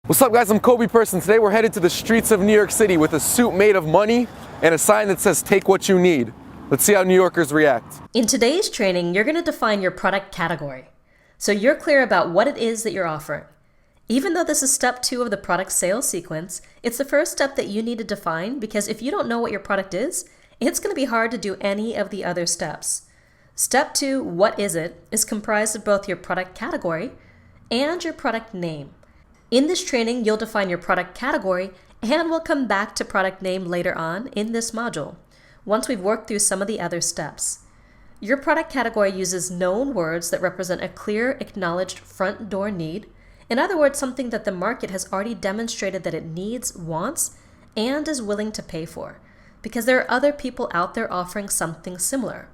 What's up, guys? I'm Kobe Person. Today we're headed to the streets of New York City with a suit made of money and a sign that says take what you need. Let's see how New Yorkers react. In today's training, you're going to define your product category. So you're clear about what it is that you're offering. Even though this is step 2 of the product sales sequence, it's the first step that you need to define, because if you don't know what your product is, it's going to be hard to do any of the other steps. Step 2, what is it, is comprised of both your product category and your product name. In this training, you'll define your product category, and we'll come back to product name later on in this module, once we've worked through some of the other steps. Your product category uses known words that represent a clear, acknowledged front door need. In other words, something that the market has already demonstrated that it needs, wants, and is willing to pay for, because there are other people out there offering something similar.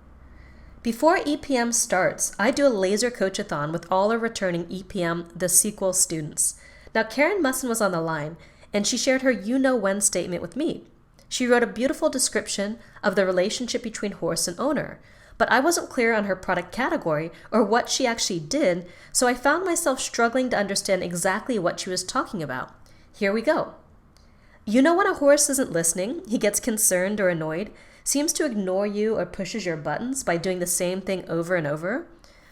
Before EPM starts, I do a laser coach-a-thon with all our returning EPM The Sequel students. Now, Karen Musson was on the line, and she shared her you-know-when statement with me. She wrote a beautiful description of the relationship between horse and owner, but I wasn't clear on her product category or what she actually did, so I found myself struggling to understand exactly what she was talking about. Here we go. You know when a horse isn't listening, he gets concerned or annoyed, seems to ignore you or pushes your buttons by doing the same thing over and over?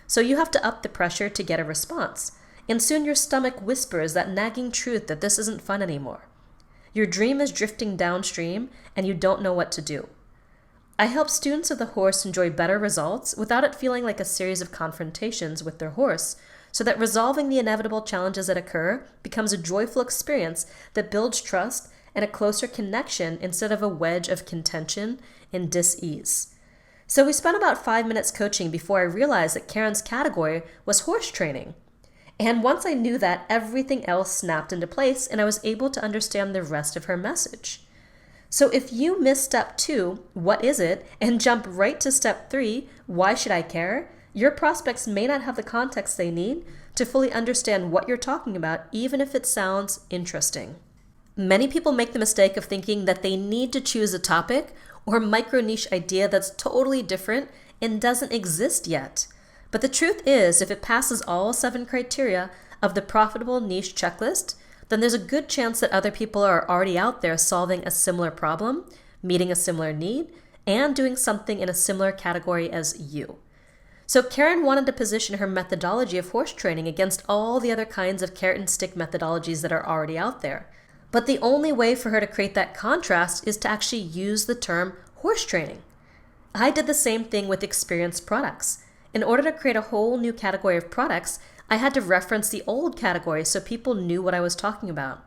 So you have to up the pressure to get a response. And soon your stomach whispers that nagging truth that this isn't fun anymore. Your dream is drifting downstream and you don't know what to do. I help students of the horse enjoy better results without it feeling like a series of confrontations with their horse, so that resolving the inevitable challenges that occur becomes a joyful experience that builds trust and a closer connection instead of a wedge of contention and dis-ease. So we spent about 5 minutes coaching before I realized that Karen's category was horse training. And once I knew that, everything else snapped into place and I was able to understand the rest of her message. So if you miss step 2, what is it, and jump right to step 3, why should I care, your prospects may not have the context they need to fully understand what you're talking about, even if it sounds interesting. Many people make the mistake of thinking that they need to choose a topic or micro niche idea that's totally different and doesn't exist yet. But the truth is, if it passes all 7 criteria of the profitable niche checklist, then there's a good chance that other people are already out there solving a similar problem, meeting a similar need, and doing something in a similar category as you. So Karen wanted to position her methodology of horse training against all the other kinds of carrot and stick methodologies that are already out there. But the only way for her to create that contrast is to actually use the term horse training. I did the same thing with experienced products. In order to create a whole new category of products, I had to reference the old category so people knew what I was talking about.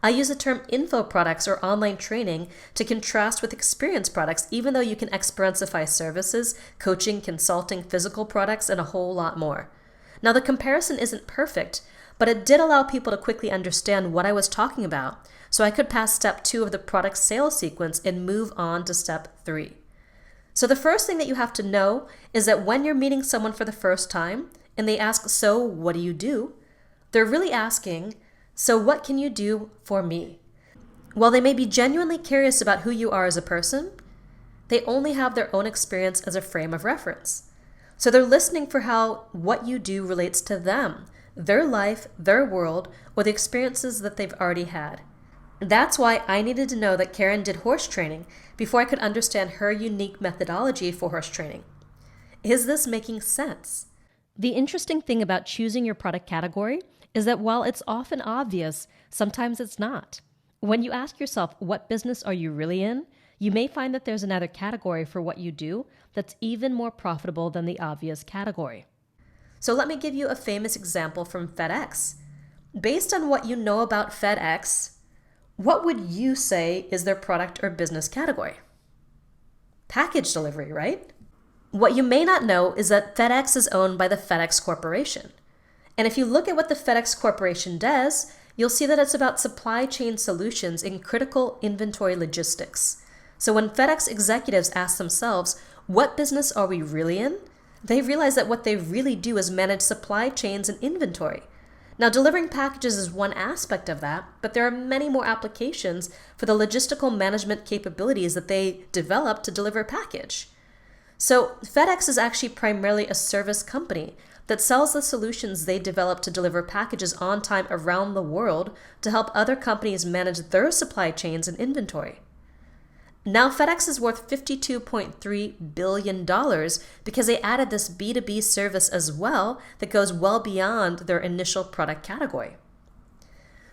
I use the term info products or online training to contrast with experienced products, even though you can experientify services, coaching, consulting, physical products, and a whole lot more. Now, the comparison isn't perfect, but it did allow people to quickly understand what I was talking about, so I could pass step 2 of the product sales sequence and move on to step 3. So the first thing that you have to know is that when you're meeting someone for the first time and they ask, so what do you do? They're really asking, so what can you do for me? While they may be genuinely curious about who you are as a person, they only have their own experience as a frame of reference. So they're listening for how what you do relates to them, their life, their world, or the experiences that they've already had. That's why I needed to know that Karen did horse training before I could understand her unique methodology for horse training. Is this making sense? The interesting thing about choosing your product category is that while it's often obvious, sometimes it's not. When you ask yourself, what business are you really in? You may find that there's another category for what you do that's even more profitable than the obvious category. So let me give you a famous example from FedEx. Based on what you know about FedEx, what would you say is their product or business category? Package delivery, right? What you may not know is that FedEx is owned by the FedEx Corporation. And if you look at what the FedEx Corporation does, you'll see that it's about supply chain solutions in critical inventory logistics. So when FedEx executives ask themselves, what business are we really in? They realize that what they really do is manage supply chains and inventory. Now, delivering packages is one aspect of that, but there are many more applications for the logistical management capabilities that they develop to deliver a package. So FedEx is actually primarily a service company that sells the solutions they develop to deliver packages on time around the world to help other companies manage their supply chains and inventory. Now FedEx is worth $52.3 billion because they added this B2B service as well that goes well beyond their initial product category.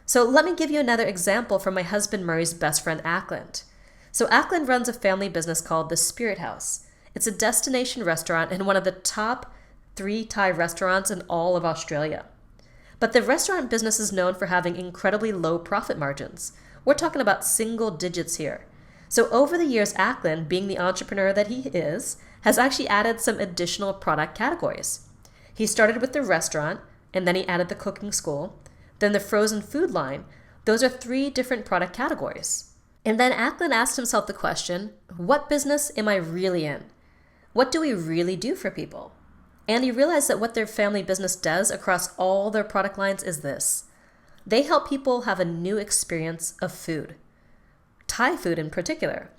So let me give you another example from my husband Murray's best friend Ackland. So Ackland runs a family business called the Spirit House. It's a destination restaurant and one of the top 3 Thai restaurants in all of Australia. But the restaurant business is known for having incredibly low profit margins. We're talking about single digits here. So over the years, Ackland, being the entrepreneur that he is, has actually added some additional product categories. He started with the restaurant, and then he added the cooking school, then the frozen food line. Those are 3 different product categories. And then Ackland asked himself the question, what business am I really in? What do we really do for people? And he realized that what their family business does across all their product lines is this. They help people have a new experience of food. Thai food in particular.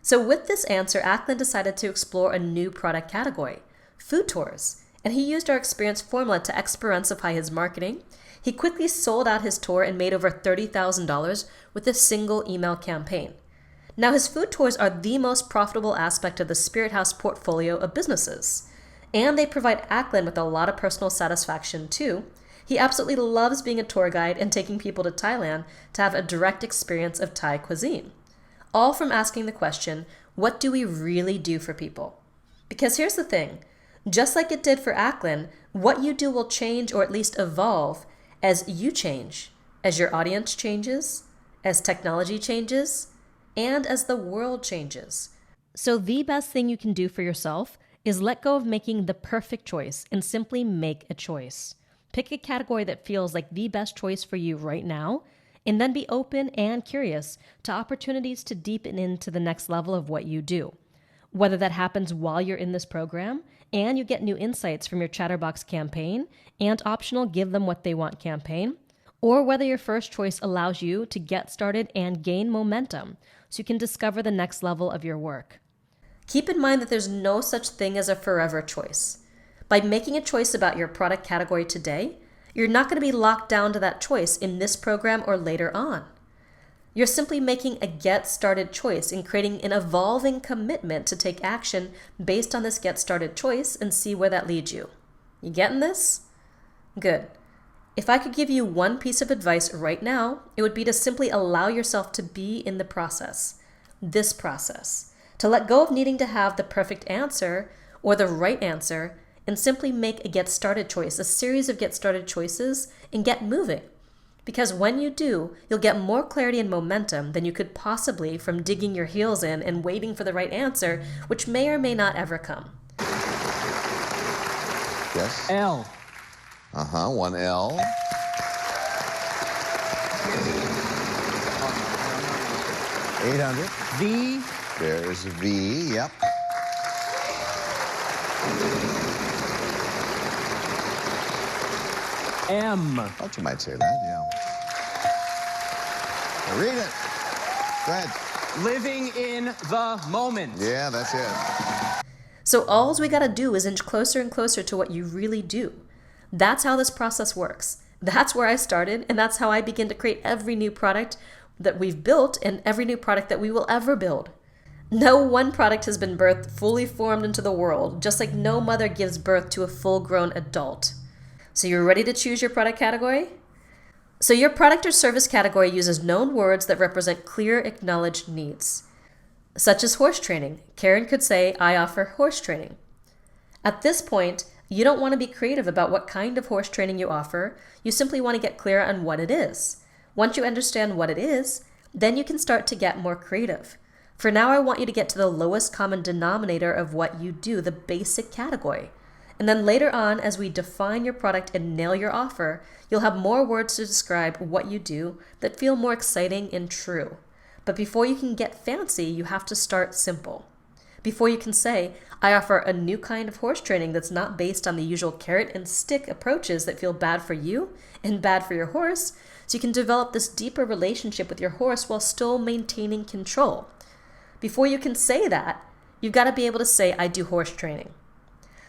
So with this answer, Ackland decided to explore a new product category, food tours, and he used our experience formula to experientify his marketing. He quickly sold out his tour and made over $30,000 with a single email campaign. Now his food tours are the most profitable aspect of the Spirit House portfolio of businesses, and they provide Ackland with a lot of personal satisfaction too. He absolutely loves being a tour guide and taking people to Thailand to have a direct experience of Thai cuisine. All from asking the question, what do we really do for people? Because here's the thing, just like it did for Ackland, what you do will change or at least evolve as you change, as your audience changes, as technology changes, and as the world changes. So the best thing you can do for yourself is let go of making the perfect choice and simply make a choice. Pick a category that feels like the best choice for you right now, and then be open and curious to opportunities to deepen into the next level of what you do. Whether that happens while you're in this program and you get new insights from your Chatterbox campaign and optional Give Them What They Want campaign, or whether your first choice allows you to get started and gain momentum so you can discover the next level of your work. Keep in mind that there's no such thing as a forever choice. By making a choice about your product category today, you're not going to be locked down to that choice in this program or later on. You're simply making a get started choice and creating an evolving commitment to take action based on this get started choice and see where that leads you. You getting this? Good. If I could give you one piece of advice right now, it would be to simply allow yourself to be in the process, this process, to let go of needing to have the perfect answer or the right answer and simply make a get started choice, a series of get started choices, and get moving. Because when you do, you'll get more clarity and momentum than you could possibly from digging your heels in and waiting for the right answer, which may or may not ever come. Yes? L. One L. $800. V. There's a V, yep. M. Thought you might say that, yeah. Now read it. Go ahead. Living in the moment. Yeah, that's it. So all we gotta do is inch closer and closer to what you really do. That's how this process works. That's where I started, and that's how I begin to create every new product that we've built and every new product that we will ever build. No one product has been birthed fully formed into the world, just like no mother gives birth to a full-grown adult. So you're ready to choose your product category? So your product or service category uses known words that represent clear acknowledged needs. Such as horse training. Karen could say, I offer horse training. At this point, you don't want to be creative about what kind of horse training you offer. You simply want to get clear on what it is. Once you understand what it is, then you can start to get more creative. For now, I want you to get to the lowest common denominator of what you do, the basic category. And then later on, as we define your product and nail your offer, you'll have more words to describe what you do that feel more exciting and true. But before you can get fancy, you have to start simple. Before you can say, I offer a new kind of horse training that's not based on the usual carrot and stick approaches that feel bad for you and bad for your horse, so you can develop this deeper relationship with your horse while still maintaining control. Before you can say that, you've got to be able to say, I do horse training.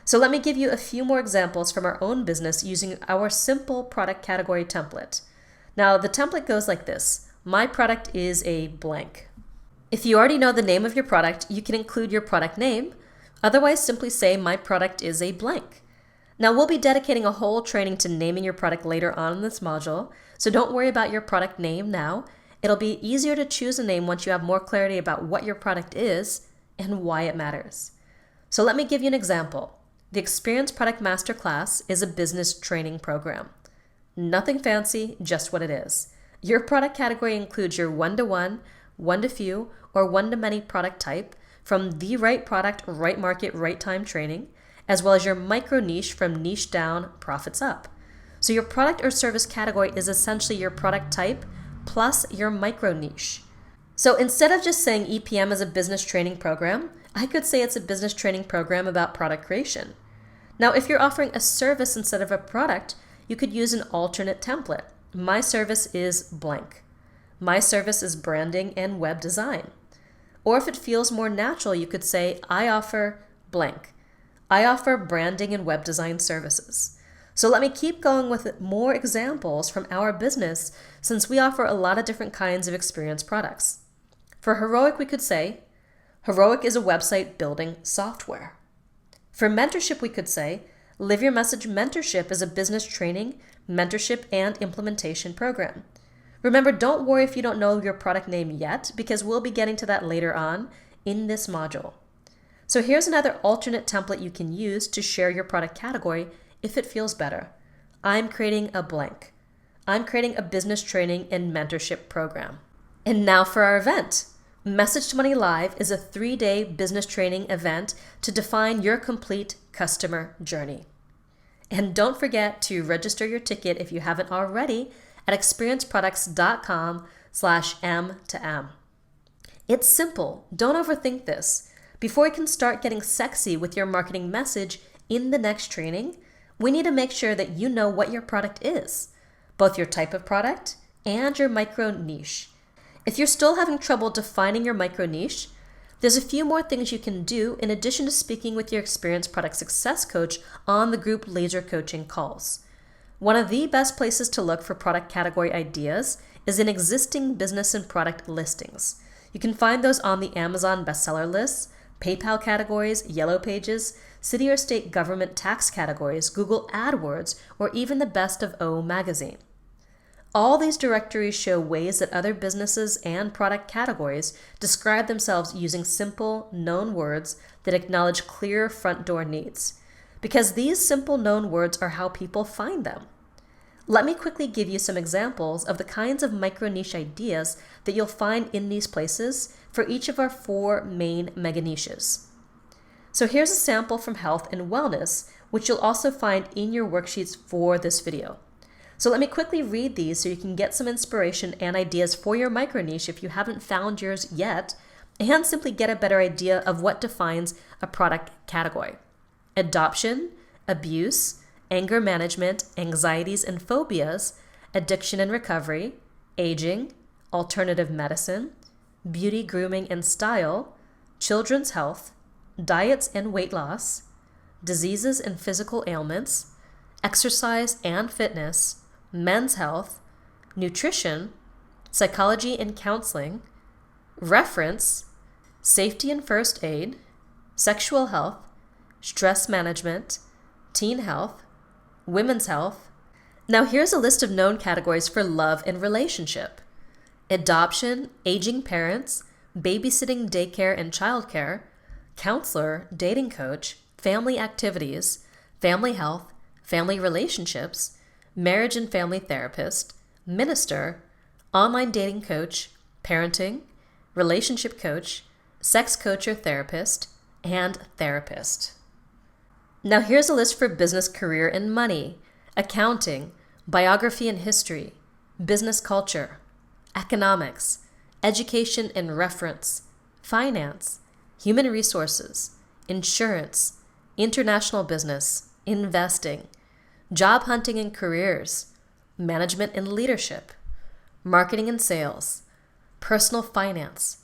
So let me give you a few more examples from our own business using our simple product category template. Now, the template goes like this. My product is a blank. If you already know the name of your product, you can include your product name. Otherwise, simply say my product is a blank. Now, we'll be dedicating a whole training to naming your product later on in this module, so don't worry about your product name now. It'll be easier to choose a name once you have more clarity about what your product is and why it matters. So let me give you an example. The Experience Product Masterclass is a business training program. Nothing fancy, just what it is. Your product category includes your one-to-one, one-to-few, or one-to-many product type from the right product, right market, right time training, as well as your micro niche from niche down, profits up. So your product or service category is essentially your product type plus your micro niche. So instead of just saying EPM is a business training program, I could say it's a business training program about product creation. Now, if you're offering a service instead of a product, you could use an alternate template. My service is blank. My service is branding and web design. Or if it feels more natural, you could say, I offer blank. I offer branding and web design services. So let me keep going with more examples from our business since we offer a lot of different kinds of experience products. For Heroic, we could say, Heroic is a website building software. For mentorship, we could say, Live Your Message Mentorship is a business training, mentorship, and implementation program. Remember, don't worry if you don't know your product name yet, because we'll be getting to that later on in this module. So here's another alternate template you can use to share your product category if it feels better. I'm creating a blank. I'm creating a business training and mentorship program. And now for our event. Message to Money Live is a 3-day business training event to define your complete customer journey. And don't forget to register your ticket if you haven't already at experienceproducts.com/M2M. It's simple. Don't overthink this. Before you can start getting sexy with your marketing message in the next training, we need to make sure that you know what your product is, both your type of product and your micro niche. If you're still having trouble defining your micro niche, there's a few more things you can do in addition to speaking with your experienced product success coach on the group laser coaching calls. One of the best places to look for product category ideas is in existing business and product listings. You can find those on the Amazon bestseller lists, PayPal categories, Yellow Pages, city or state government tax categories, Google AdWords, or even the Best of O magazine. All these directories show ways that other businesses and product categories describe themselves using simple, known words that acknowledge clear front door needs, because these simple known words are how people find them. Let me quickly give you some examples of the kinds of micro niche ideas that you'll find in these places for each of our 4 main mega niches. So here's a sample from health and wellness, which you'll also find in your worksheets for this video. So let me quickly read these so you can get some inspiration and ideas for your micro niche if you haven't found yours yet, and simply get a better idea of what defines a product category. Adoption, abuse, anger management, anxieties and phobias, addiction and recovery, aging, alternative medicine, beauty, grooming and style, children's health, diets and weight loss, diseases and physical ailments, exercise and fitness, men's health, nutrition, psychology and counseling, reference, safety and first aid, sexual health, stress management, teen health, women's health. Now here's a list of known categories for love and relationship: adoption, aging parents, babysitting, daycare and childcare, counselor, dating coach, family activities, family health, family relationships, marriage and family therapist, minister, online dating coach, parenting, relationship coach, sex coach or therapist, and therapist. Now here's a list for business, career, and money: accounting, biography and history, business culture, economics, education and reference, finance, human resources, insurance, international business, investing, job hunting and careers, management and leadership, marketing and sales, personal finance,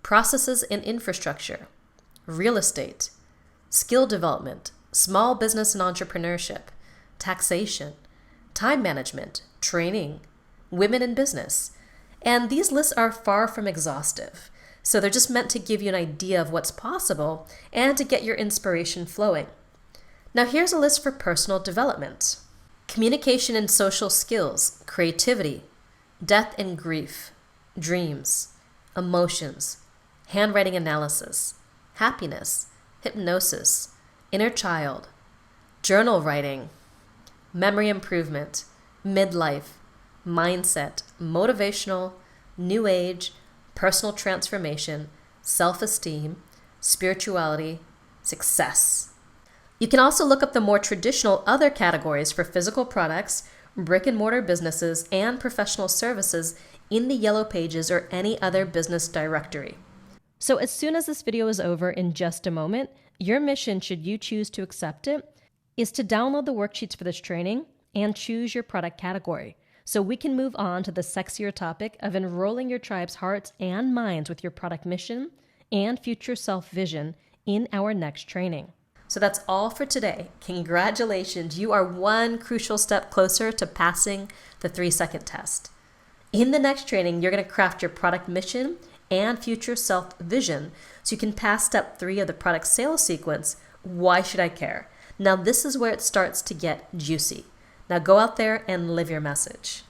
processes and infrastructure, real estate, skill development, small business and entrepreneurship, taxation, time management, training, women in business. And these lists are far from exhaustive. So they're just meant to give you an idea of what's possible and to get your inspiration flowing. Now here's a list for personal development. Communication and social skills, creativity, death and grief, dreams, emotions, handwriting analysis, happiness, hypnosis, inner child, journal writing, memory improvement, midlife, mindset, motivational, new age, personal transformation, self-esteem, spirituality, success. You can also look up the more traditional other categories for physical products, brick and mortar businesses, and professional services in the Yellow Pages or any other business directory. So as soon as this video is over in just a moment, your mission, should you choose to accept it, is to download the worksheets for this training and choose your product category, so we can move on to the sexier topic of enrolling your tribe's hearts and minds with your product mission and future self vision in our next training. So that's all for today. Congratulations, you are one crucial step closer to passing the 3-second test. In the next training, you're going to craft your product mission and future self vision so you can pass step 3 of the product sales sequence, why should I care? Now this is where it starts to get juicy. Now go out there and live your message.